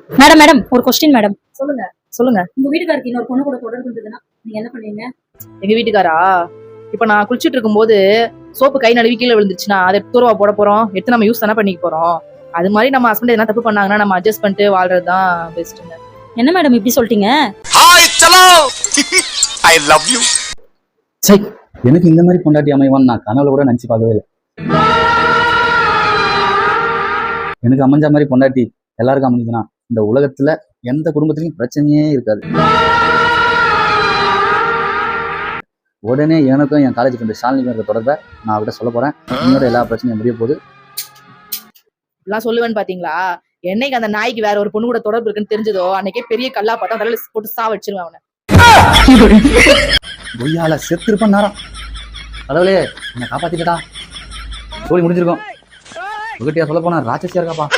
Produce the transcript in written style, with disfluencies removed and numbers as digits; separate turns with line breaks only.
Madam madam ஒரு question madam.
சொல்லுங்க சொல்லுங்க.
உங்க வீட்டுக்காருக்கு இன்னொரு பொண்ணு கூட தொடர்பு இருந்ததுன்னா நீங்க என்ன பண்ணுவீங்க?
எங்க வீட்டுக்காரா, இப்ப நான் குளிச்சிட்டு இருக்கும்போது சோப்பு கை நழுவி கீழே விழுந்துச்சுன்னா அதை தூரவா போட போறோம், எடுத்து நம்ம யூஸ் தானே பண்ணிக்க போறோம். அது மாதிரி நம்ம ஹஸ்பண்ட் எதனா தப்பு பண்ணாங்கன்னா நம்ம அட்ஜஸ்ட் பண்ணிட்டு வாழ்றதுதான் பெஸ்ட்டுங்க.
என்ன மேடம் இப்படி சொல்லிட்டீங்க?
ஹாய் சலோ ஐ லவ் யூ.
சரி, எனக்கு இந்த மாதிரி பொண்டாட்டி அமைவான்னு நான் கனவுல கூட நினைச்சு பார்க்கவே இல்லை. எனக்கு அமைஞ்ச மாதிரி பொண்டாட்டி எல்லாருக்கும் அமைஞ்சுதுன்னா இந்த உலகத்துல எந்த குடும்பத்திலையும் பிரச்சனையே இருக்காது. உடனே எனக்கும் என் காலேஜ் ஃப்ரெண்டு ஷாலினிக்கும் இருக்க தொடர்பை நான் அவர்கிட்ட சொல்ல போறேன். இன்னொரு எல்லா பிரச்சனையும் முடிய போகுது.
எல்லாம் சொல்லுவேன்னு பாத்தீங்களா? என்னைக்கு அந்த நாய்க்கு வேற ஒரு பொண்ணு கூட தொடர்பு இருக்குன்னு தெரிஞ்சதோ அன்னைக்கே பெரிய கல்லா பார்த்தா தலையில போட்டு சா வச்சிருவேன் அவனை.
பொய்யால செத்து இருப்பேன் நேரம். கடவுளே என்னை காப்பாத்திட்டா. சோழி முடிஞ்சிருக்கோம். உங்ககிட்டயா சொல்ல போனா ராட்சசியா இருக்காப்பா.